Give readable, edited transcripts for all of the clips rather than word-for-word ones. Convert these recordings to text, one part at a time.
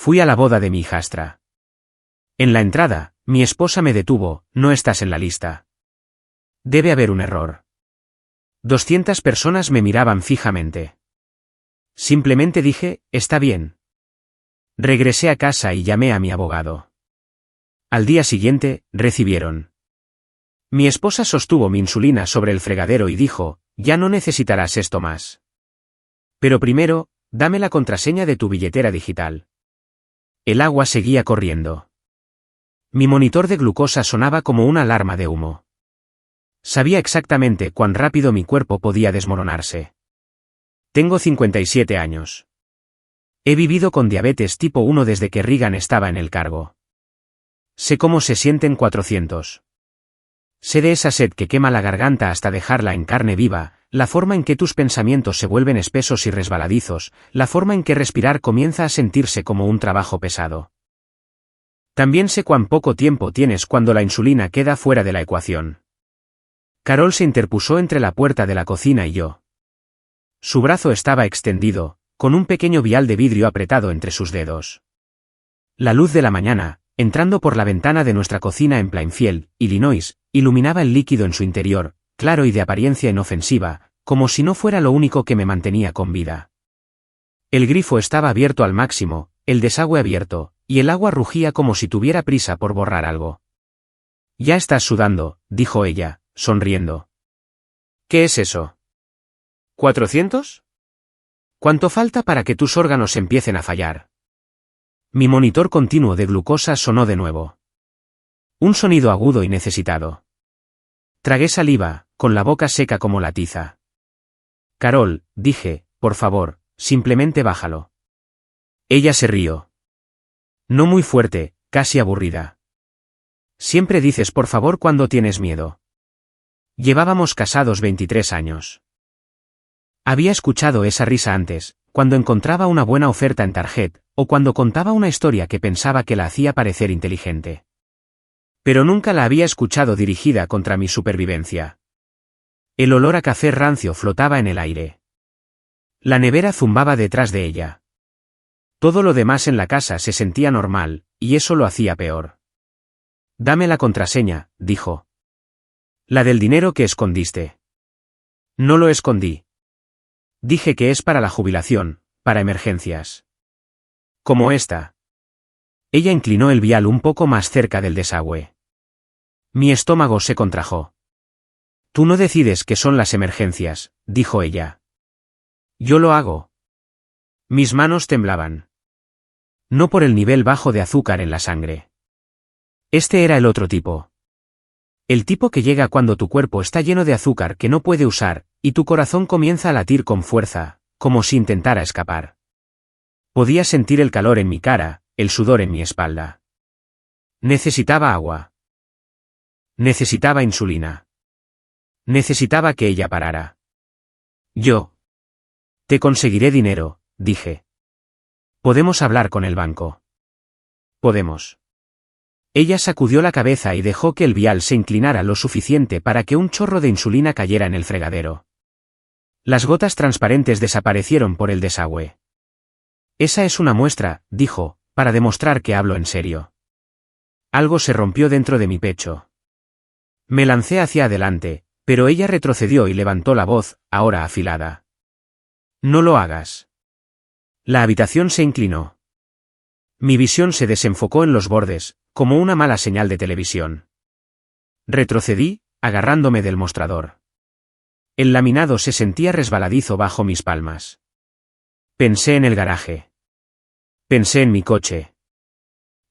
Fui a la boda de mi hijastra. En la entrada, mi esposa me detuvo, no estás en la lista. Debe haber un error. 200 personas me miraban fijamente. Simplemente dije, está bien. Regresé a casa y llamé a mi abogado. Al día siguiente, recibieron. Mi esposa sostuvo mi insulina sobre el fregadero y dijo, ya no necesitarás esto más. Pero primero, dame la contraseña de tu billetera digital. El agua seguía corriendo. Mi monitor de glucosa sonaba como una alarma de humo. Sabía exactamente cuán rápido mi cuerpo podía desmoronarse. Tengo 57 años. He vivido con diabetes tipo 1 desde que Reagan estaba en el cargo. Sé cómo se sienten 400. Sé de esa sed que quema la garganta hasta dejarla en carne viva, la forma en que tus pensamientos se vuelven espesos y resbaladizos, la forma en que respirar comienza a sentirse como un trabajo pesado. También sé cuán poco tiempo tienes cuando la insulina queda fuera de la ecuación. Carol se interpuso entre la puerta de la cocina y yo. Su brazo estaba extendido, con un pequeño vial de vidrio apretado entre sus dedos. La luz de la mañana, entrando por la ventana de nuestra cocina en Plainfield, Illinois, iluminaba el líquido en su interior, claro y de apariencia inofensiva, como si no fuera lo único que me mantenía con vida. El grifo estaba abierto al máximo, el desagüe abierto, y el agua rugía como si tuviera prisa por borrar algo. Ya estás sudando, dijo ella, sonriendo. ¿Qué es eso? ¿400? ¿Cuánto falta para que tus órganos empiecen a fallar? Mi monitor continuo de glucosa sonó de nuevo. Un sonido agudo y necesitado. Tragué saliva, con la boca seca como la tiza. Carol, dije, por favor, simplemente bájalo. Ella se rió. No muy fuerte, casi aburrida. Siempre dices por favor cuando tienes miedo. Llevábamos casados 23 años. Había escuchado esa risa antes, cuando encontraba una buena oferta en Target, o cuando contaba una historia que pensaba que la hacía parecer inteligente. Pero nunca la había escuchado dirigida contra mi supervivencia. El olor a café rancio flotaba en el aire. La nevera zumbaba detrás de ella. Todo lo demás en la casa se sentía normal, y eso lo hacía peor. Dame la contraseña, dijo. La del dinero que escondiste. No lo escondí. Dije que es para la jubilación, para emergencias. Como esta. Ella inclinó el vial un poco más cerca del desagüe. Mi estómago se contrajo. Tú no decides qué son las emergencias, dijo ella. Yo lo hago. Mis manos temblaban. No por el nivel bajo de azúcar en la sangre. Este era el otro tipo. El tipo que llega cuando tu cuerpo está lleno de azúcar que no puede usar, y tu corazón comienza a latir con fuerza, como si intentara escapar. Podía sentir el calor en mi cara, el sudor en mi espalda. Necesitaba agua. Necesitaba insulina. Necesitaba que ella parara. Yo. Te conseguiré dinero, dije. Podemos hablar con el banco. Podemos. Ella sacudió la cabeza y dejó que el vial se inclinara lo suficiente para que un chorro de insulina cayera en el fregadero. Las gotas transparentes desaparecieron por el desagüe. Esa es una muestra, dijo, para demostrar que hablo en serio. Algo se rompió dentro de mi pecho. Me lancé hacia adelante, pero ella retrocedió y levantó la voz, ahora afilada. No lo hagas. La habitación se inclinó. Mi visión se desenfocó en los bordes, como una mala señal de televisión. Retrocedí, agarrándome del mostrador. El laminado se sentía resbaladizo bajo mis palmas. Pensé en el garaje. Pensé en mi coche.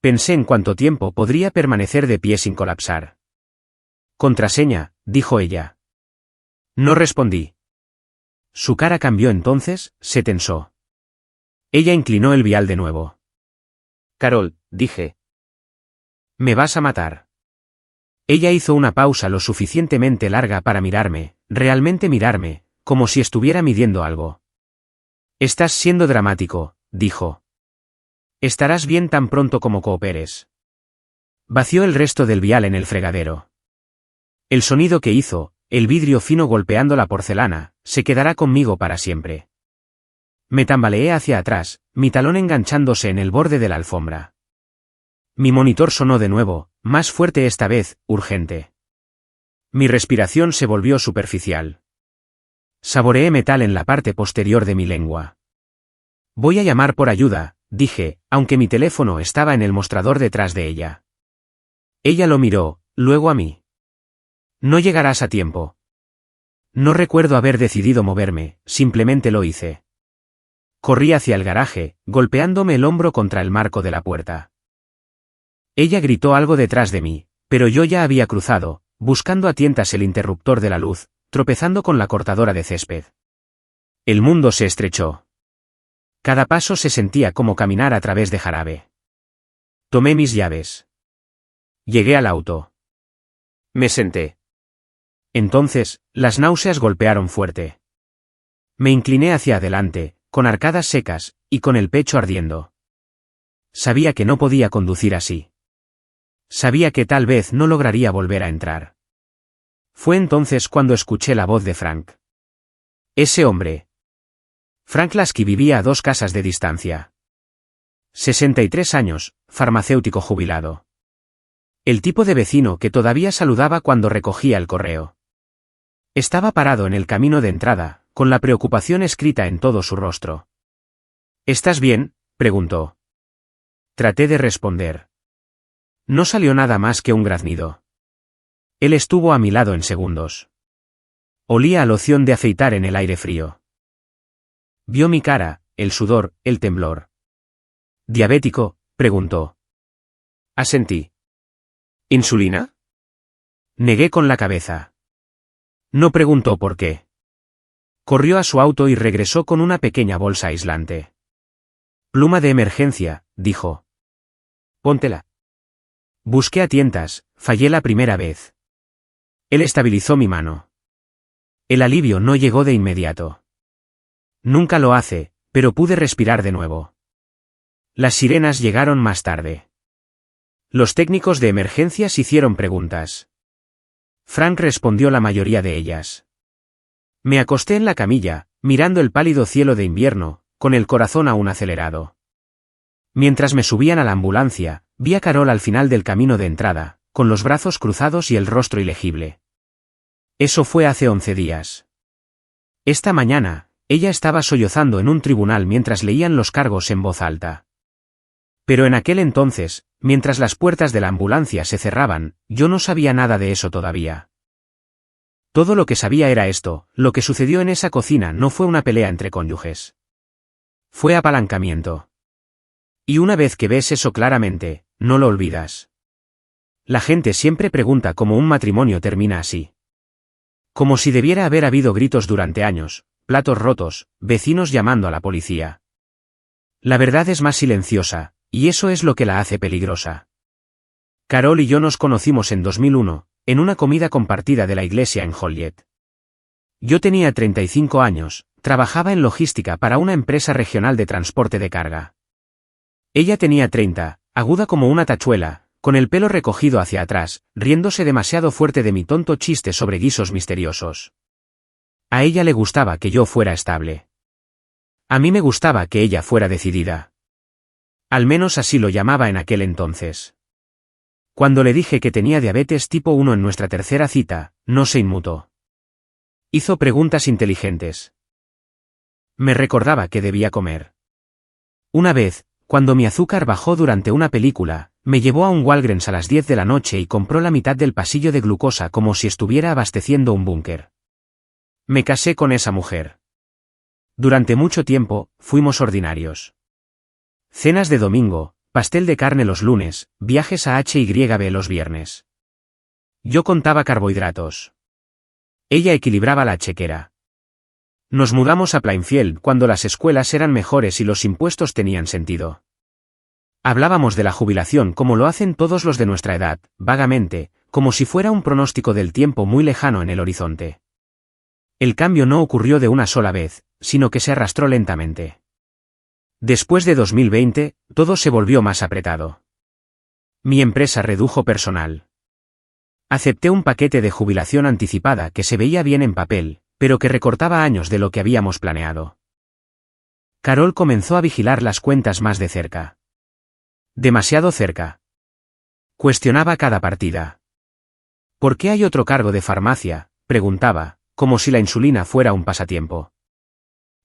Pensé en cuánto tiempo podría permanecer de pie sin colapsar. Contraseña, dijo ella. No respondí. Su cara cambió entonces, se tensó. Ella inclinó el vial de nuevo. Carol, dije. ¿Me vas a matar? Ella hizo una pausa lo suficientemente larga para mirarme, realmente mirarme, como si estuviera midiendo algo. Estás siendo dramático, dijo. Estarás bien tan pronto como cooperes. Vació el resto del vial en el fregadero. El sonido que hizo, el vidrio fino golpeando la porcelana, se quedará conmigo para siempre. Me tambaleé hacia atrás, mi talón enganchándose en el borde de la alfombra. Mi monitor sonó de nuevo, más fuerte esta vez, urgente. Mi respiración se volvió superficial. Saboreé metal en la parte posterior de mi lengua. Voy a llamar por ayuda, dije, aunque mi teléfono estaba en el mostrador detrás de ella. Ella lo miró, luego a mí. No llegarás a tiempo. No recuerdo haber decidido moverme, simplemente lo hice. Corrí hacia el garaje, golpeándome el hombro contra el marco de la puerta. Ella gritó algo detrás de mí, pero yo ya había cruzado, buscando a tientas el interruptor de la luz, tropezando con la cortadora de césped. El mundo se estrechó. Cada paso se sentía como caminar a través de jarabe. Tomé mis llaves. Llegué al auto. Me senté. Entonces, las náuseas golpearon fuerte. Me incliné hacia adelante, con arcadas secas, y con el pecho ardiendo. Sabía que no podía conducir así. Sabía que tal vez no lograría volver a entrar. Fue entonces cuando escuché la voz de Frank. Ese hombre. Frank Lasky vivía a 2 casas de distancia. 63 años, farmacéutico jubilado. El tipo de vecino que todavía saludaba cuando recogía el correo. Estaba parado en el camino de entrada, con la preocupación escrita en todo su rostro. ¿Estás bien?, preguntó. Traté de responder. No salió nada más que un graznido. Él estuvo a mi lado en segundos. Olía a loción de afeitar en el aire frío. Vio mi cara, el sudor, el temblor. ¿Diabético?, preguntó. Asentí. ¿Insulina? Negué con la cabeza. No preguntó por qué. Corrió a su auto y regresó con una pequeña bolsa aislante. Pluma de emergencia, dijo. Póntela. Busqué a tientas, fallé la primera vez. Él estabilizó mi mano. El alivio no llegó de inmediato. Nunca lo hace, pero pude respirar de nuevo. Las sirenas llegaron más tarde. Los técnicos de emergencias hicieron preguntas. Frank respondió la mayoría de ellas. Me acosté en la camilla, mirando el pálido cielo de invierno, con el corazón aún acelerado. Mientras me subían a la ambulancia, vi a Carol al final del camino de entrada, con los brazos cruzados y el rostro ilegible. Eso fue hace 11 días. Esta mañana, ella estaba sollozando en un tribunal mientras leían los cargos en voz alta. Pero en aquel entonces, mientras las puertas de la ambulancia se cerraban, yo no sabía nada de eso todavía. Todo lo que sabía era esto: lo que sucedió en esa cocina no fue una pelea entre cónyuges. Fue apalancamiento. Y una vez que ves eso claramente, no lo olvidas. La gente siempre pregunta cómo un matrimonio termina así. Como si debiera haber habido gritos durante años, platos rotos, vecinos llamando a la policía. La verdad es más silenciosa, y eso es lo que la hace peligrosa. Carol y yo nos conocimos en 2001, en una comida compartida de la iglesia en Joliet. Yo tenía 35 años, trabajaba en logística para una empresa regional de transporte de carga. Ella tenía 30, aguda como una tachuela, con el pelo recogido hacia atrás, riéndose demasiado fuerte de mi tonto chiste sobre guisos misteriosos. A ella le gustaba que yo fuera estable. A mí me gustaba que ella fuera decidida. Al menos así lo llamaba en aquel entonces. Cuando le dije que tenía diabetes tipo 1 en nuestra tercera cita, no se inmutó. Hizo preguntas inteligentes. Me recordaba que debía comer. Una vez, cuando mi azúcar bajó durante una película, me llevó a un Walgreens a las 10 de la noche y compró la mitad del pasillo de glucosa como si estuviera abasteciendo un búnker. Me casé con esa mujer. Durante mucho tiempo, fuimos ordinarios. Cenas de domingo, pastel de carne los lunes, viajes a H&B los viernes. Yo contaba carbohidratos. Ella equilibraba la chequera. Nos mudamos a Plainfield cuando las escuelas eran mejores y los impuestos tenían sentido. Hablábamos de la jubilación como lo hacen todos los de nuestra edad, vagamente, como si fuera un pronóstico del tiempo muy lejano en el horizonte. El cambio no ocurrió de una sola vez, sino que se arrastró lentamente. Después de 2020, todo se volvió más apretado. Mi empresa redujo personal. Acepté un paquete de jubilación anticipada que se veía bien en papel, pero que recortaba años de lo que habíamos planeado. Carol comenzó a vigilar las cuentas más de cerca. Demasiado cerca. Cuestionaba cada partida. ¿Por qué hay otro cargo de farmacia?, preguntaba, como si la insulina fuera un pasatiempo.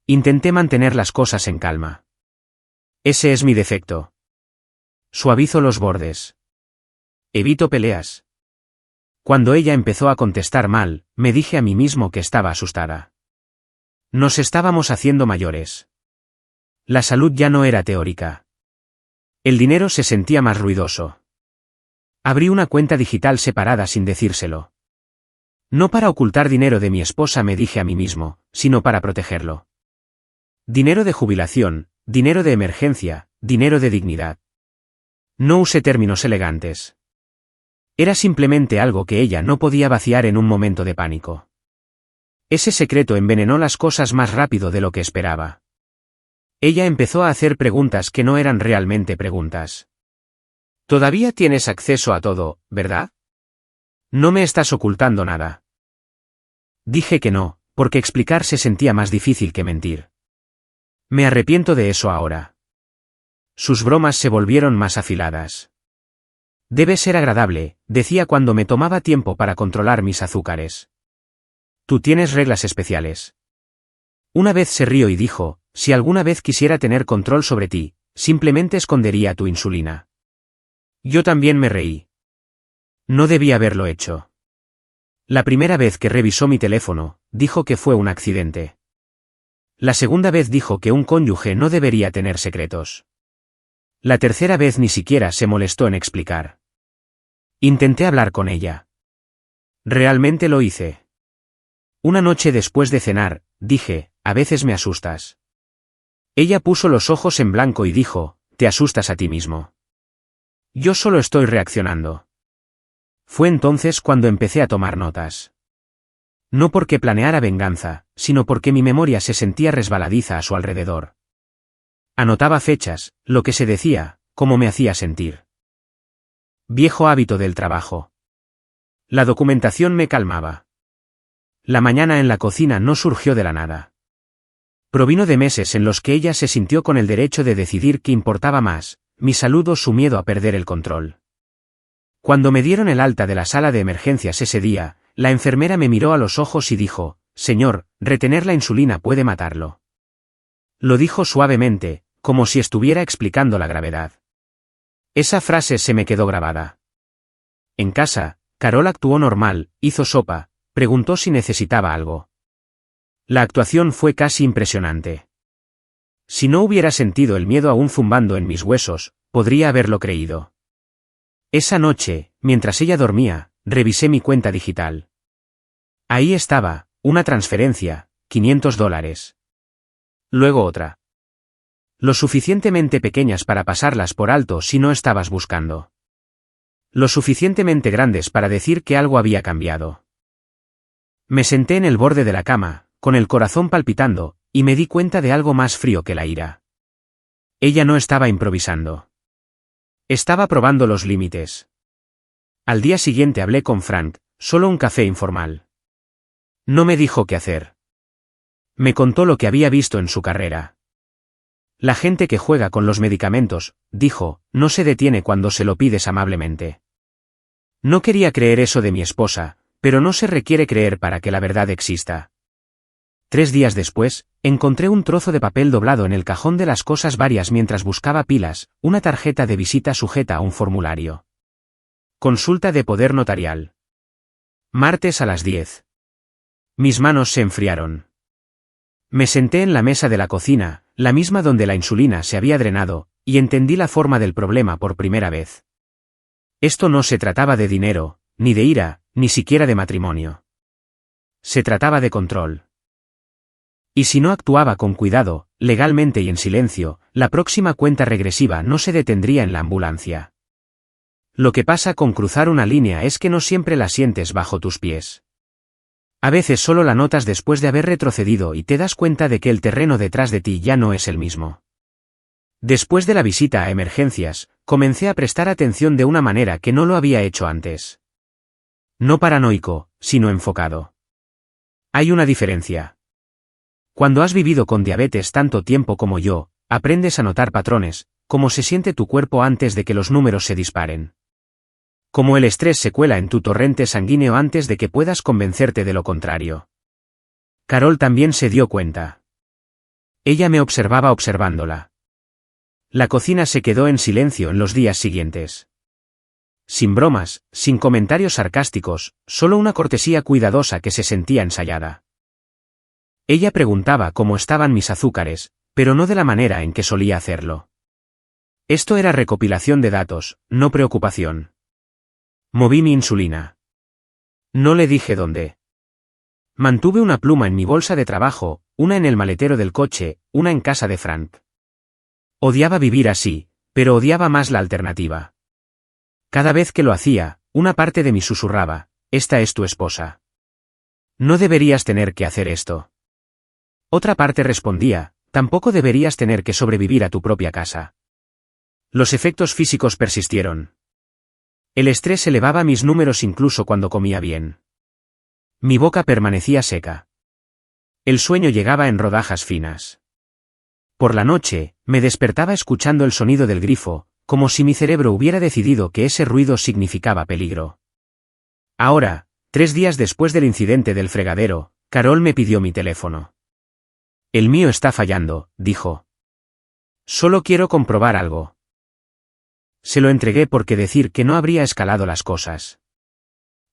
Intenté mantener las cosas en calma. Ese es mi defecto. Suavizo los bordes. Evito peleas. Cuando ella empezó a contestar mal, me dije a mí mismo que estaba asustada. Nos estábamos haciendo mayores. La salud ya no era teórica. El dinero se sentía más ruidoso. Abrí una cuenta digital separada sin decírselo. No para ocultar dinero de mi esposa, me dije a mí mismo, sino para protegerlo. Dinero de jubilación, dinero de emergencia, dinero de dignidad. No usé términos elegantes. Era simplemente algo que ella no podía vaciar en un momento de pánico. Ese secreto envenenó las cosas más rápido de lo que esperaba. Ella empezó a hacer preguntas que no eran realmente preguntas. Todavía tienes acceso a todo, ¿verdad? No me estás ocultando nada. Dije que no, porque explicar se sentía más difícil que mentir. Me arrepiento de eso ahora. Sus bromas se volvieron más afiladas. Debe ser agradable, decía cuando me tomaba tiempo para controlar mis azúcares. Tú tienes reglas especiales. Una vez se rió y dijo, si alguna vez quisiera tener control sobre ti, simplemente escondería tu insulina. Yo también me reí. No debía haberlo hecho. La primera vez que revisó mi teléfono, dijo que fue un accidente. La segunda vez dijo que un cónyuge no debería tener secretos. La tercera vez ni siquiera se molestó en explicar. Intenté hablar con ella. Realmente lo hice. Una noche después de cenar, dije, a veces me asustas. Ella puso los ojos en blanco y dijo, te asustas a ti mismo. Yo solo estoy reaccionando. Fue entonces cuando empecé a tomar notas. No porque planeara venganza, sino porque mi memoria se sentía resbaladiza a su alrededor. Anotaba fechas, lo que se decía, cómo me hacía sentir. Viejo hábito del trabajo. La documentación me calmaba. La mañana en la cocina no surgió de la nada. Provino de meses en los que ella se sintió con el derecho de decidir qué importaba más, mi salud o su miedo a perder el control. Cuando me dieron el alta de la sala de emergencias ese día, la enfermera me miró a los ojos y dijo, señor, retener la insulina puede matarlo. Lo dijo suavemente, como si estuviera explicando la gravedad. Esa frase se me quedó grabada. En casa, Carol actuó normal, hizo sopa, preguntó si necesitaba algo. La actuación fue casi impresionante. Si no hubiera sentido el miedo aún zumbando en mis huesos, podría haberlo creído. Esa noche, mientras ella dormía, revisé mi cuenta digital. Ahí estaba, una transferencia, $500. Luego otra. Lo suficientemente pequeñas para pasarlas por alto si no estabas buscando. Lo suficientemente grandes para decir que algo había cambiado. Me senté en el borde de la cama, con el corazón palpitando, y me di cuenta de algo más frío que la ira. Ella no estaba improvisando. Estaba probando los límites. Al día siguiente hablé con Frank, solo un café informal. No me dijo qué hacer. Me contó lo que había visto en su carrera. La gente que juega con los medicamentos, dijo, no se detiene cuando se lo pides amablemente. No quería creer eso de mi esposa, pero no se requiere creer para que la verdad exista. 3 días después, encontré un trozo de papel doblado en el cajón de las cosas varias mientras buscaba pilas, una tarjeta de visita sujeta a un formulario. Consulta de poder notarial. Martes a las 10. Mis manos se enfriaron. Me senté en la mesa de la cocina, la misma donde la insulina se había drenado, y entendí la forma del problema por primera vez. Esto no se trataba de dinero, ni de ira, ni siquiera de matrimonio. Se trataba de control. Y si no actuaba con cuidado, legalmente y en silencio, la próxima cuenta regresiva no se detendría en la ambulancia. Lo que pasa con cruzar una línea es que no siempre la sientes bajo tus pies. A veces solo la notas después de haber retrocedido y te das cuenta de que el terreno detrás de ti ya no es el mismo. Después de la visita a emergencias, comencé a prestar atención de una manera que no lo había hecho antes. No paranoico, sino enfocado. Hay una diferencia. Cuando has vivido con diabetes tanto tiempo como yo, aprendes a notar patrones, cómo se siente tu cuerpo antes de que los números se disparen. Cómo el estrés se cuela en tu torrente sanguíneo antes de que puedas convencerte de lo contrario. Carol también se dio cuenta. Ella me observaba observándola. La cocina se quedó en silencio en los días siguientes. Sin bromas, sin comentarios sarcásticos, solo una cortesía cuidadosa que se sentía ensayada. Ella preguntaba cómo estaban mis azúcares, pero no de la manera en que solía hacerlo. Esto era recopilación de datos, no preocupación. Moví mi insulina. No le dije dónde. Mantuve una pluma en mi bolsa de trabajo, una en el maletero del coche, una en casa de Frank. Odiaba vivir así, pero odiaba más la alternativa. Cada vez que lo hacía, una parte de mí susurraba, esta es tu esposa. No deberías tener que hacer esto. Otra parte respondía, tampoco deberías tener que sobrevivir a tu propia casa. Los efectos físicos persistieron. El estrés elevaba mis números incluso cuando comía bien. Mi boca permanecía seca. El sueño llegaba en rodajas finas. Por la noche, me despertaba escuchando el sonido del grifo, como si mi cerebro hubiera decidido que ese ruido significaba peligro. Ahora, 3 días después del incidente del fregadero, Carol me pidió mi teléfono. El mío está fallando, dijo. Solo quiero comprobar algo. Se lo entregué porque decir que no habría escalado las cosas.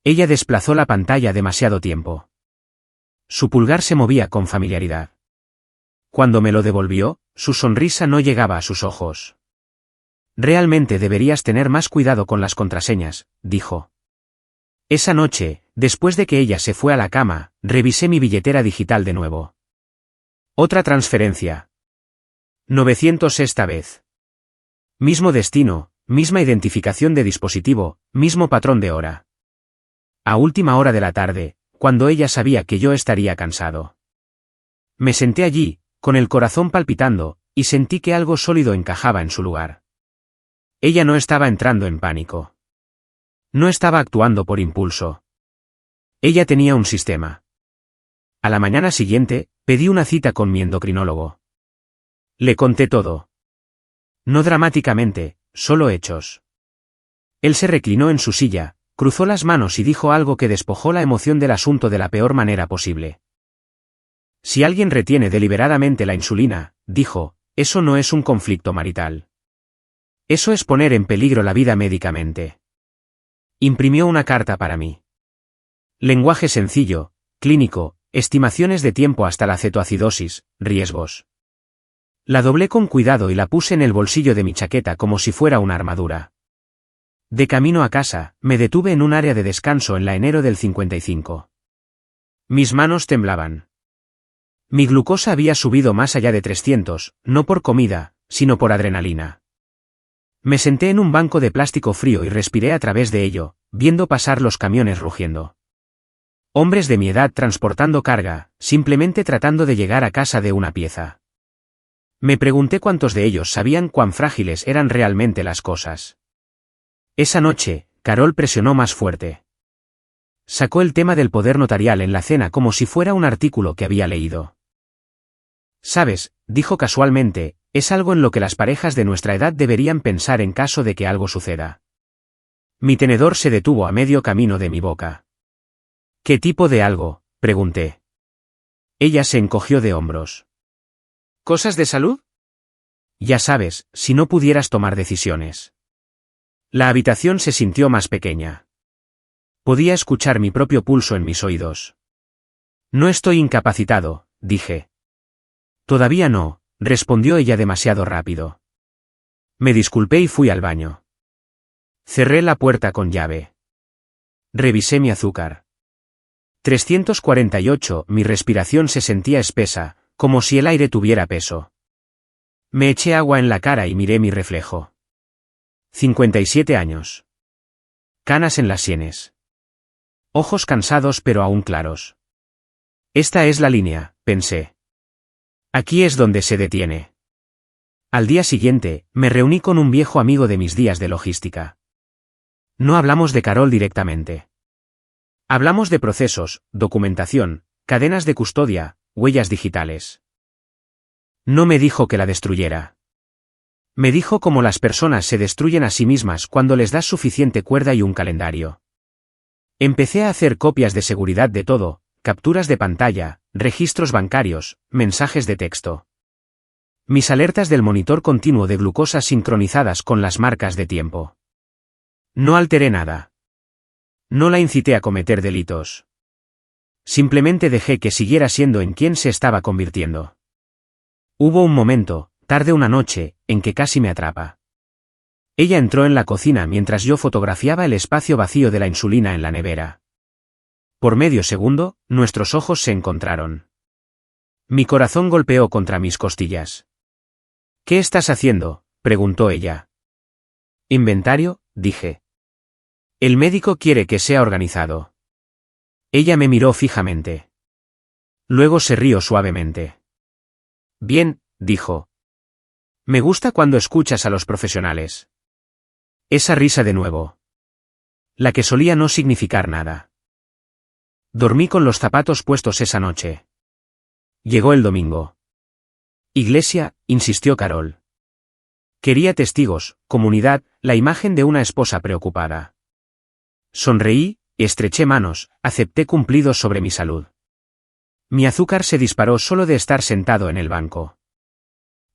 Ella desplazó la pantalla demasiado tiempo. Su pulgar se movía con familiaridad. Cuando me lo devolvió, su sonrisa no llegaba a sus ojos. Realmente deberías tener más cuidado con las contraseñas, dijo. Esa noche, después de que ella se fue a la cama, revisé mi billetera digital de nuevo. Otra transferencia. 900 esta vez. Mismo destino, misma identificación de dispositivo, mismo patrón de hora. A última hora de la tarde, cuando ella sabía que yo estaría cansado. Me senté allí, con el corazón palpitando, y sentí que algo sólido encajaba en su lugar. Ella no estaba entrando en pánico. No estaba actuando por impulso. Ella tenía un sistema. A la mañana siguiente, pedí una cita con mi endocrinólogo. Le conté todo. No dramáticamente, solo hechos. Él se reclinó en su silla, cruzó las manos y dijo algo que despojó la emoción del asunto de la peor manera posible. Si alguien retiene deliberadamente la insulina, dijo, eso no es un conflicto marital. Eso es poner en peligro la vida médicamente. Imprimió una carta para mí. Lenguaje sencillo, clínico, estimaciones de tiempo hasta la cetoacidosis, riesgos. La doblé con cuidado y la puse en el bolsillo de mi chaqueta como si fuera una armadura. De camino a casa, me detuve en un área de descanso en la enero del 55. Mis manos temblaban. Mi glucosa había subido más allá de 300, no por comida, sino por adrenalina. Me senté en un banco de plástico frío y respiré a través de ello, viendo pasar los camiones rugiendo. Hombres de mi edad transportando carga, simplemente tratando de llegar a casa de una pieza. Me pregunté cuántos de ellos sabían cuán frágiles eran realmente las cosas. Esa noche, Carol presionó más fuerte. Sacó el tema del poder notarial en la cena como si fuera un artículo que había leído. Sabes, dijo casualmente, es algo en lo que las parejas de nuestra edad deberían pensar en caso de que algo suceda. Mi tenedor se detuvo a medio camino de mi boca. ¿Qué tipo de algo?, pregunté. Ella se encogió de hombros. ¿Cosas de salud? Ya sabes, si no pudieras tomar decisiones. La habitación se sintió más pequeña. Podía escuchar mi propio pulso en mis oídos. No estoy incapacitado, dije. Todavía no, respondió ella demasiado rápido. Me disculpé y fui al baño. Cerré la puerta con llave. Revisé mi azúcar. 348, mi respiración se sentía espesa, como si el aire tuviera peso. Me eché agua en la cara y miré mi reflejo. 57 años. Canas en las sienes. Ojos cansados pero aún claros. Esta es la línea, pensé. Aquí es donde se detiene. Al día siguiente, me reuní con un viejo amigo de mis días de logística. No hablamos de Carol directamente. Hablamos de procesos, documentación, cadenas de custodia, huellas digitales. No me dijo que la destruyera. Me dijo cómo las personas se destruyen a sí mismas cuando les das suficiente cuerda y un calendario. Empecé a hacer copias de seguridad de todo, capturas de pantalla, registros bancarios, mensajes de texto. Mis alertas del monitor continuo de glucosa sincronizadas con las marcas de tiempo. No alteré nada. No la incité a cometer delitos. Simplemente dejé que siguiera siendo en quien se estaba convirtiendo. Hubo un momento, tarde una noche, en que casi me atrapa. Ella entró en la cocina mientras yo fotografiaba el espacio vacío de la insulina en la nevera. Por medio segundo, nuestros ojos se encontraron. Mi corazón golpeó contra mis costillas. ¿Qué estás haciendo?, preguntó ella. Inventario, dije. El médico quiere que sea organizado. Ella me miró fijamente. Luego se rió suavemente. Bien, dijo. Me gusta cuando escuchas a los profesionales. Esa risa de nuevo. La que solía no significar nada. Dormí con los zapatos puestos esa noche. Llegó el domingo. Iglesia, insistió Carol. Quería testigos, comunidad, la imagen de una esposa preocupada. Sonreí, estreché manos, acepté cumplidos sobre mi salud. Mi azúcar se disparó solo de estar sentado en el banco.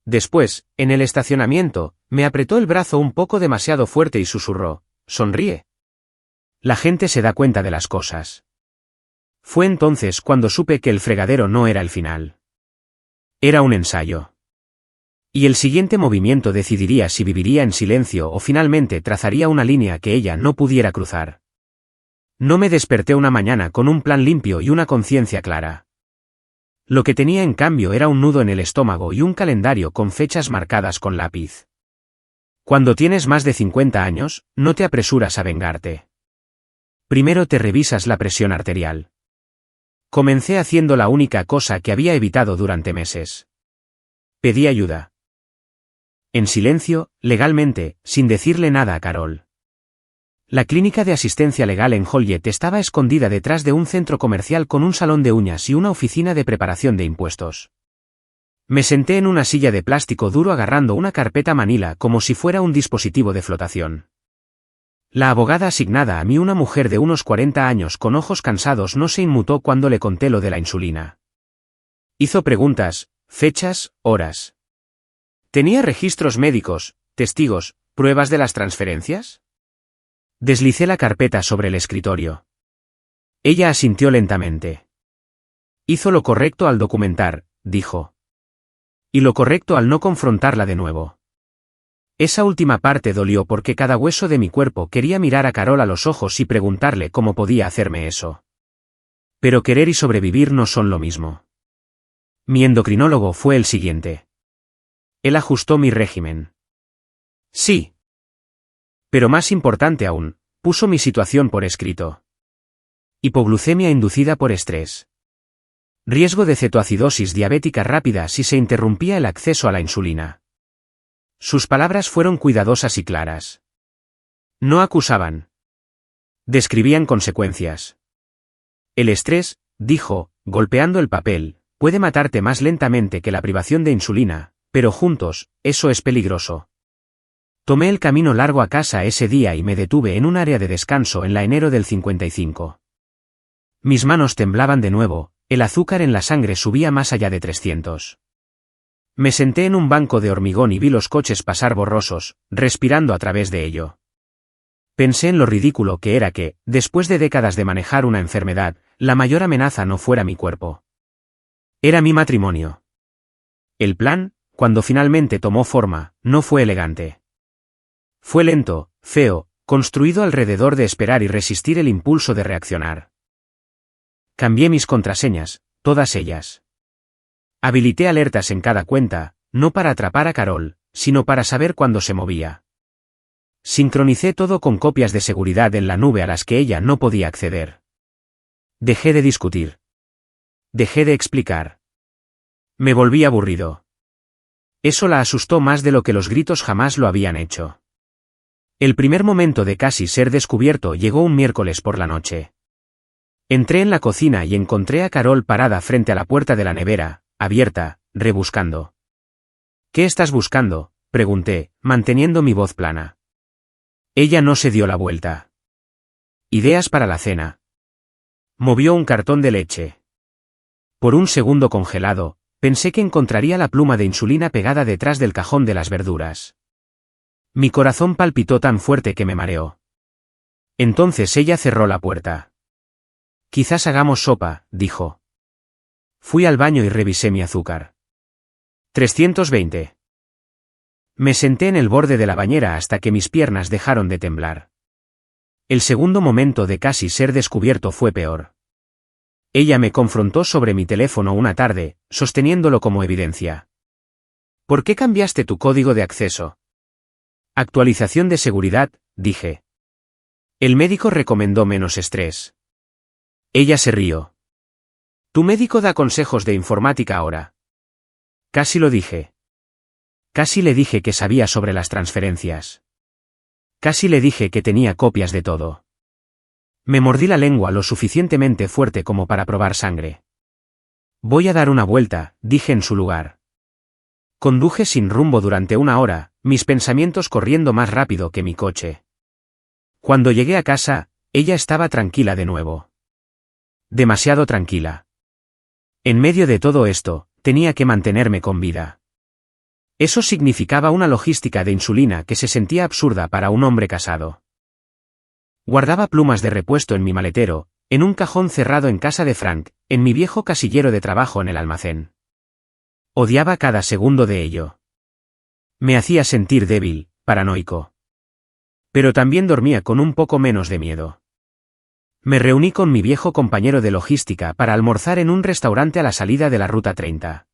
Después, en el estacionamiento, me apretó el brazo un poco demasiado fuerte y susurró, sonríe. La gente se da cuenta de las cosas. Fue entonces cuando supe que el fregadero no era el final. Era un ensayo. Y el siguiente movimiento decidiría si viviría en silencio o finalmente trazaría una línea que ella no pudiera cruzar. No me desperté una mañana con un plan limpio y una conciencia clara. Lo que tenía en cambio era un nudo en el estómago y un calendario con fechas marcadas con lápiz. Cuando tienes más de 50 años, no te apresuras a vengarte. Primero te revisas la presión arterial. Comencé haciendo la única cosa que había evitado durante meses. Pedí ayuda. En silencio, legalmente, sin decirle nada a Carol. La clínica de asistencia legal en Joliet estaba escondida detrás de un centro comercial con un salón de uñas y una oficina de preparación de impuestos. Me senté en una silla de plástico duro agarrando una carpeta manila como si fuera un dispositivo de flotación. La abogada asignada a mí, una mujer de unos 40 años con ojos cansados, no se inmutó cuando le conté lo de la insulina. Hizo preguntas, fechas, horas. ¿Tenía registros médicos, testigos, pruebas de las transferencias? Deslicé la carpeta sobre el escritorio. Ella asintió lentamente. Hizo lo correcto al documentar, dijo. Y lo correcto al no confrontarla de nuevo. Esa última parte dolió porque cada hueso de mi cuerpo quería mirar a Carol a los ojos y preguntarle cómo podía hacerme eso. Pero querer y sobrevivir no son lo mismo. Mi endocrinólogo fue el siguiente. Él ajustó mi régimen. Sí. Pero más importante aún, puso mi situación por escrito. Hipoglucemia inducida por estrés. Riesgo de cetoacidosis diabética rápida si se interrumpía el acceso a la insulina. Sus palabras fueron cuidadosas y claras. No acusaban. Describían consecuencias. El estrés, dijo, golpeando el papel, puede matarte más lentamente que la privación de insulina, pero juntos, eso es peligroso. Tomé el camino largo a casa ese día y me detuve en un área de descanso en la enero del 55. Mis manos temblaban de nuevo, el azúcar en la sangre subía más allá de 300. Me senté en un banco de hormigón y vi los coches pasar borrosos, respirando a través de ello. Pensé en lo ridículo que era que, después de décadas de manejar una enfermedad, la mayor amenaza no fuera mi cuerpo. Era mi matrimonio. El plan, cuando finalmente tomó forma, no fue elegante. Fue lento, feo, construido alrededor de esperar y resistir el impulso de reaccionar. Cambié mis contraseñas, todas ellas. Habilité alertas en cada cuenta, no para atrapar a Carol, sino para saber cuándo se movía. Sincronicé todo con copias de seguridad en la nube a las que ella no podía acceder. Dejé de discutir. Dejé de explicar. Me volví aburrido. Eso la asustó más de lo que los gritos jamás lo habían hecho. El primer momento de casi ser descubierto llegó un miércoles por la noche. Entré en la cocina y encontré a Carol parada frente a la puerta de la nevera, abierta, rebuscando. ¿Qué estás buscando?, pregunté, manteniendo mi voz plana. Ella no se dio la vuelta. Ideas para la cena. Movió un cartón de leche. Por un segundo congelado, pensé que encontraría la pluma de insulina pegada detrás del cajón de las verduras. Mi corazón palpitó tan fuerte que me mareó. Entonces ella cerró la puerta. Quizás hagamos sopa, dijo. Fui al baño y revisé mi azúcar. 320. Me senté en el borde de la bañera hasta que mis piernas dejaron de temblar. El segundo momento de casi ser descubierto fue peor. Ella me confrontó sobre mi teléfono una tarde, sosteniéndolo como evidencia. ¿Por qué cambiaste tu código de acceso? Actualización de seguridad, dije. El médico recomendó menos estrés. Ella se rió. Tu médico da consejos de informática ahora. Casi lo dije. Casi le dije que sabía sobre las transferencias. Casi le dije que tenía copias de todo. Me mordí la lengua lo suficientemente fuerte como para probar sangre. Voy a dar una vuelta, dije en su lugar. Conduje sin rumbo durante una hora, mis pensamientos corriendo más rápido que mi coche. Cuando llegué a casa, ella estaba tranquila de nuevo. Demasiado tranquila. En medio de todo esto, tenía que mantenerme con vida. Eso significaba una logística de insulina que se sentía absurda para un hombre casado. Guardaba plumas de repuesto en mi maletero, en un cajón cerrado en casa de Frank, en mi viejo casillero de trabajo en el almacén. Odiaba cada segundo de ello. Me hacía sentir débil, paranoico. Pero también dormía con un poco menos de miedo. Me reuní con mi viejo compañero de logística para almorzar en un restaurante a la salida de la Ruta 30.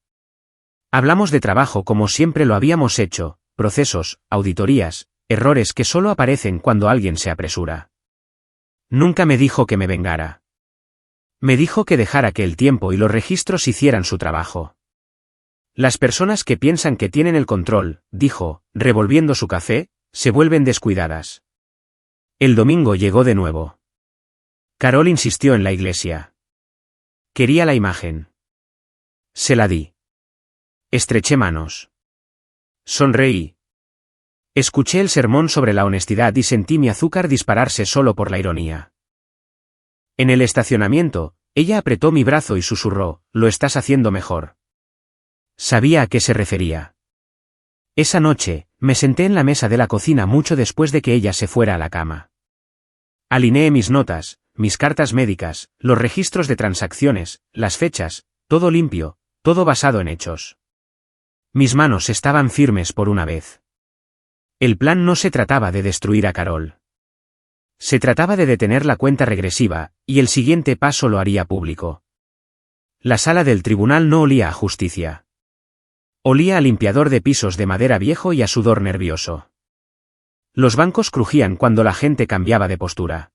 Hablamos de trabajo como siempre lo habíamos hecho, procesos, auditorías, errores que solo aparecen cuando alguien se apresura. Nunca me dijo que me vengara. Me dijo que dejara que el tiempo y los registros hicieran su trabajo. Las personas que piensan que tienen el control, dijo, revolviendo su café, se vuelven descuidadas. El domingo llegó de nuevo. Carol insistió en la iglesia. Quería la imagen. Se la di. Estreché manos. Sonreí. Escuché el sermón sobre la honestidad y sentí mi azúcar dispararse solo por la ironía. En el estacionamiento, ella apretó mi brazo y susurró, «Lo estás haciendo mejor». Sabía a qué se refería. Esa noche, me senté en la mesa de la cocina mucho después de que ella se fuera a la cama. Alineé mis notas, mis cartas médicas, los registros de transacciones, las fechas, todo limpio, todo basado en hechos. Mis manos estaban firmes por una vez. El plan no se trataba de destruir a Carol. Se trataba de detener la cuenta regresiva, y el siguiente paso lo haría público. La sala del tribunal no olía a justicia. Olía a limpiador de pisos de madera viejo y a sudor nervioso. Los bancos crujían cuando la gente cambiaba de postura.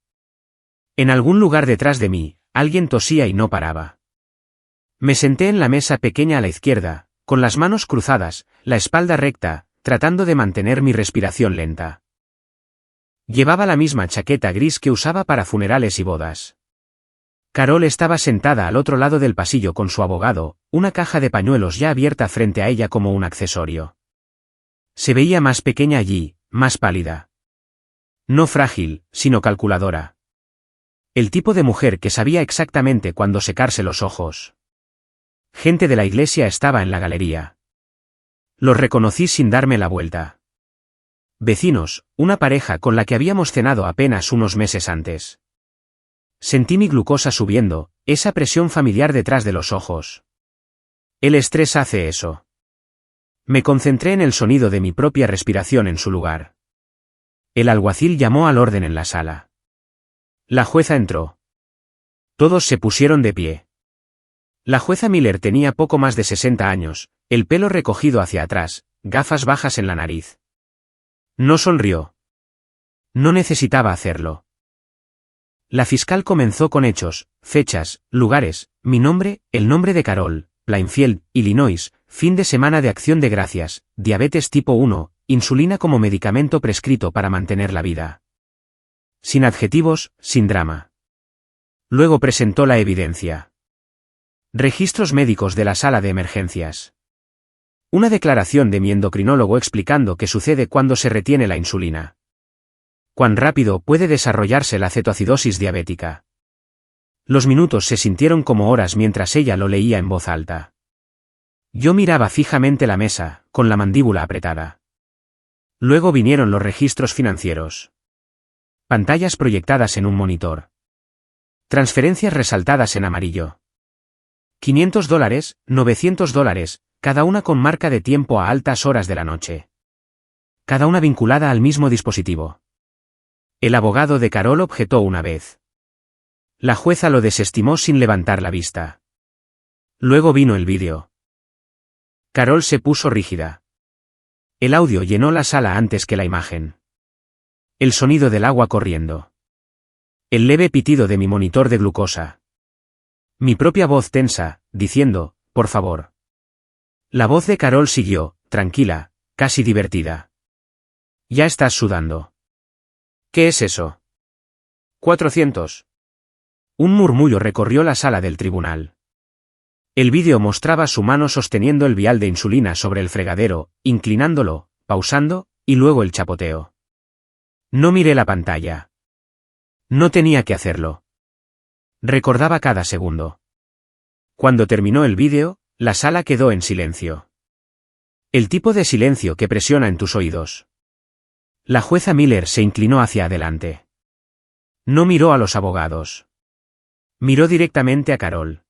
En algún lugar detrás de mí, alguien tosía y no paraba. Me senté en la mesa pequeña a la izquierda, con las manos cruzadas, la espalda recta, tratando de mantener mi respiración lenta. Llevaba la misma chaqueta gris que usaba para funerales y bodas. Carol estaba sentada al otro lado del pasillo con su abogado, una caja de pañuelos ya abierta frente a ella como un accesorio. Se veía más pequeña allí, más pálida. No frágil, sino calculadora. El tipo de mujer que sabía exactamente cuándo secarse los ojos. Gente de la iglesia estaba en la galería. Los reconocí sin darme la vuelta. Vecinos, una pareja con la que habíamos cenado apenas unos meses antes. Sentí mi glucosa subiendo, esa presión familiar detrás de los ojos. El estrés hace eso. Me concentré en el sonido de mi propia respiración en su lugar. El alguacil llamó al orden en la sala. La jueza entró. Todos se pusieron de pie. La jueza Miller tenía poco más de 60 años, el pelo recogido hacia atrás, gafas bajas en la nariz. No sonrió. No necesitaba hacerlo. La fiscal comenzó con hechos, fechas, lugares, mi nombre, el nombre de Carol, Plainfield, Illinois, fin de semana de Acción de Gracias, diabetes tipo 1, insulina como medicamento prescrito para mantener la vida. Sin adjetivos, sin drama. Luego presentó la evidencia. Registros médicos de la sala de emergencias. Una declaración de mi endocrinólogo explicando qué sucede cuando se retiene la insulina. Cuán rápido puede desarrollarse la cetoacidosis diabética. Los minutos se sintieron como horas mientras ella lo leía en voz alta. Yo miraba fijamente la mesa, con la mandíbula apretada. Luego vinieron los registros financieros. Pantallas proyectadas en un monitor. Transferencias resaltadas en amarillo. $500, $900, cada una con marca de tiempo a altas horas de la noche. Cada una vinculada al mismo dispositivo. El abogado de Carol objetó una vez. La jueza lo desestimó sin levantar la vista. Luego vino el vídeo. Carol se puso rígida. El audio llenó la sala antes que la imagen. El sonido del agua corriendo. El leve pitido de mi monitor de glucosa. Mi propia voz tensa, diciendo, por favor. La voz de Carol siguió, tranquila, casi divertida. Ya estás sudando. ¿Qué es eso? 400. Un murmullo recorrió la sala del tribunal. El vídeo mostraba su mano sosteniendo el vial de insulina sobre el fregadero, inclinándolo, pausando, y luego el chapoteo. No miré la pantalla. No tenía que hacerlo. Recordaba cada segundo. Cuando terminó el vídeo, la sala quedó en silencio. El tipo de silencio que presiona en tus oídos. La jueza Miller se inclinó hacia adelante. No miró a los abogados. Miró directamente a Carol.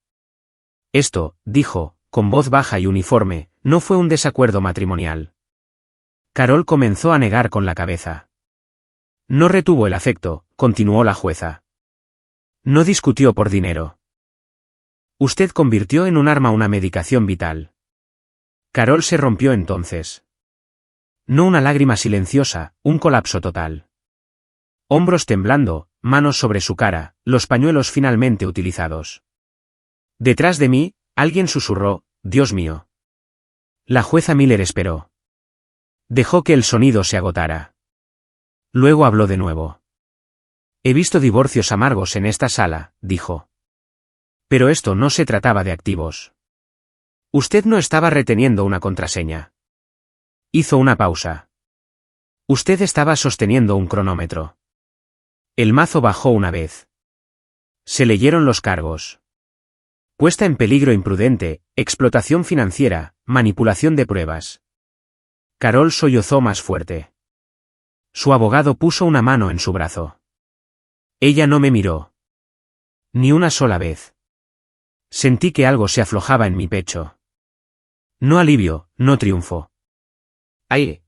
Esto, dijo, con voz baja y uniforme, no fue un desacuerdo matrimonial. Carol comenzó a negar con la cabeza. No retuvo el afecto, continuó la jueza. No discutió por dinero. Usted convirtió en un arma una medicación vital. Carol se rompió entonces. No una lágrima silenciosa, un colapso total. Hombros temblando, manos sobre su cara, los pañuelos finalmente utilizados. Detrás de mí, alguien susurró, Dios mío. La jueza Miller esperó. Dejó que el sonido se agotara. Luego habló de nuevo. He visto divorcios amargos en esta sala, dijo. Pero esto no se trataba de activos. Usted no estaba reteniendo una contraseña. Hizo una pausa. Usted estaba sosteniendo un cronómetro. El mazo bajó una vez. Se leyeron los cargos. Puesta en peligro imprudente, explotación financiera, manipulación de pruebas. Carol sollozó más fuerte. Su abogado puso una mano en su brazo. Ella no me miró. Ni una sola vez. Sentí que algo se aflojaba en mi pecho. No alivio, no triunfo. ¡Ay!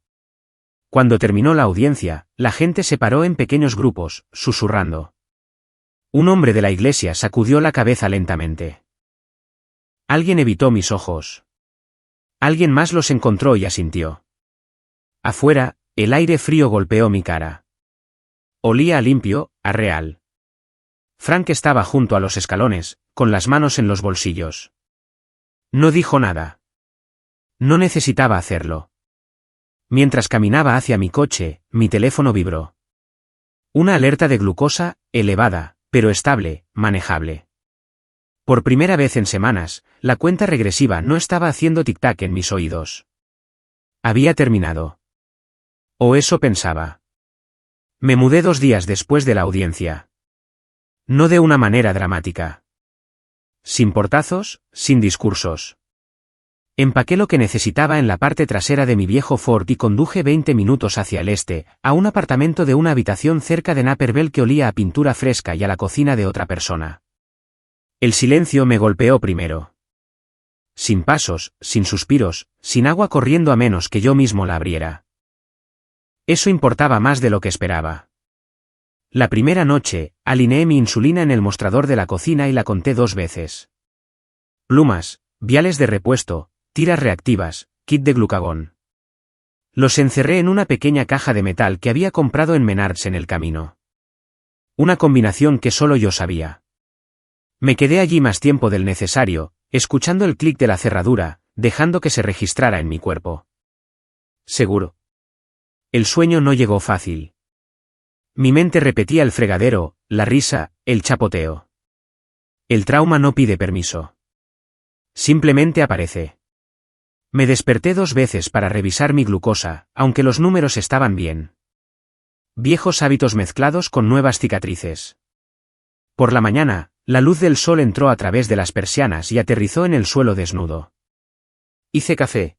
Cuando terminó la audiencia, la gente se paró en pequeños grupos, susurrando. Un hombre de la iglesia sacudió la cabeza lentamente. Alguien evitó mis ojos. Alguien más los encontró y asintió. Afuera, el aire frío golpeó mi cara. Olía a limpio, a real. Frank estaba junto a los escalones, con las manos en los bolsillos. No dijo nada. No necesitaba hacerlo. Mientras caminaba hacia mi coche, mi teléfono vibró. Una alerta de glucosa, elevada, pero estable, manejable. Por primera vez en semanas, la cuenta regresiva no estaba haciendo tic-tac en mis oídos. Había terminado. O eso pensaba. Me mudé 2 días después de la audiencia. No de una manera dramática. Sin portazos, sin discursos. Empaqué lo que necesitaba en la parte trasera de mi viejo Ford y conduje 20 minutos hacia el este, a un apartamento de una habitación cerca de Naperville que olía a pintura fresca y a la cocina de otra persona. El silencio me golpeó primero. Sin pasos, sin suspiros, sin agua corriendo a menos que yo mismo la abriera. Eso importaba más de lo que esperaba. La primera noche, alineé mi insulina en el mostrador de la cocina y la conté 2 veces. Plumas, viales de repuesto, tiras reactivas, kit de glucagón. Los encerré en una pequeña caja de metal que había comprado en Menards en el camino. Una combinación que solo yo sabía. Me quedé allí más tiempo del necesario, escuchando el clic de la cerradura, dejando que se registrara en mi cuerpo. Seguro. El sueño no llegó fácil. Mi mente repetía el fregadero, la risa, el chapoteo. El trauma no pide permiso. Simplemente aparece. Me desperté 2 veces para revisar mi glucosa, aunque los números estaban bien. Viejos hábitos mezclados con nuevas cicatrices. Por la mañana, la luz del sol entró a través de las persianas y aterrizó en el suelo desnudo. Hice café.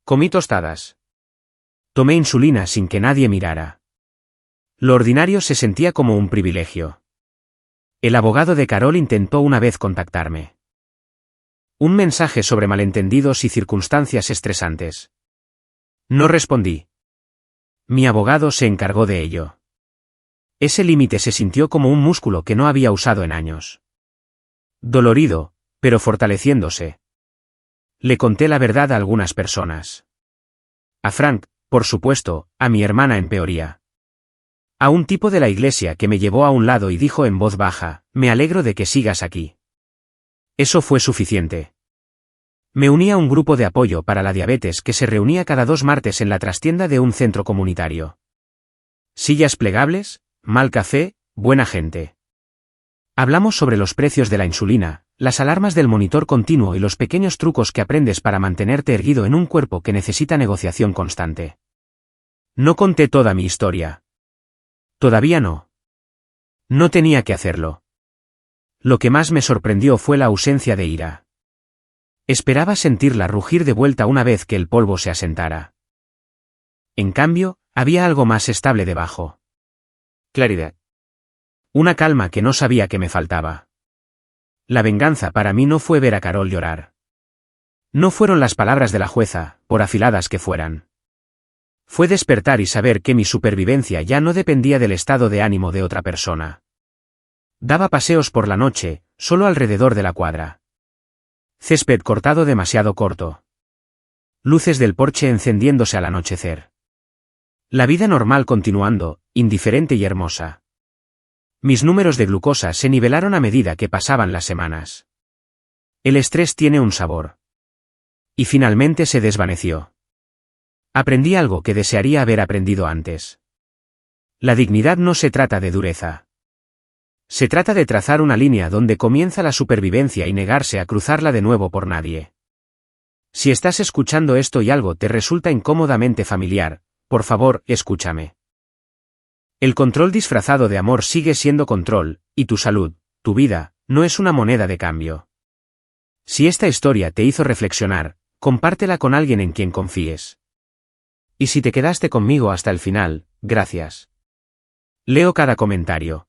Comí tostadas. Tomé insulina sin que nadie mirara. Lo ordinario se sentía como un privilegio. El abogado de Carol intentó una vez contactarme. Un mensaje sobre malentendidos y circunstancias estresantes. No respondí. Mi abogado se encargó de ello. Ese límite se sintió como un músculo que no había usado en años. Dolorido, pero fortaleciéndose. Le conté la verdad a algunas personas. A Frank, por supuesto, a mi hermana en teoría. A un tipo de la iglesia que me llevó a un lado y dijo en voz baja, me alegro de que sigas aquí. Eso fue suficiente. Me uní a un grupo de apoyo para la diabetes que se reunía cada 2 martes en la trastienda de un centro comunitario. Sillas plegables, mal café, buena gente. Hablamos sobre los precios de la insulina, las alarmas del monitor continuo y los pequeños trucos que aprendes para mantenerte erguido en un cuerpo que necesita negociación constante. No conté toda mi historia. Todavía no. No tenía que hacerlo. Lo que más me sorprendió fue la ausencia de ira. Esperaba sentirla rugir de vuelta una vez que el polvo se asentara. En cambio, había algo más estable debajo. Claridad. Una calma que no sabía que me faltaba. La venganza para mí no fue ver a Carol llorar. No fueron las palabras de la jueza, por afiladas que fueran. Fue despertar y saber que mi supervivencia ya no dependía del estado de ánimo de otra persona. Daba paseos por la noche, solo alrededor de la cuadra. Césped cortado demasiado corto. Luces del porche encendiéndose al anochecer. La vida normal continuando, indiferente y hermosa. Mis números de glucosa se nivelaron a medida que pasaban las semanas. El estrés tiene un sabor. Y finalmente se desvaneció. Aprendí algo que desearía haber aprendido antes. La dignidad no se trata de dureza. Se trata de trazar una línea donde comienza la supervivencia y negarse a cruzarla de nuevo por nadie. Si estás escuchando esto y algo te resulta incómodamente familiar, por favor, escúchame. El control disfrazado de amor sigue siendo control, y tu salud, tu vida, no es una moneda de cambio. Si esta historia te hizo reflexionar, compártela con alguien en quien confíes. Y si te quedaste conmigo hasta el final, gracias. Leo cada comentario.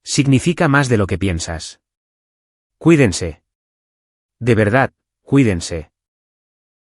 Significa más de lo que piensas. Cuídense. De verdad, cuídense.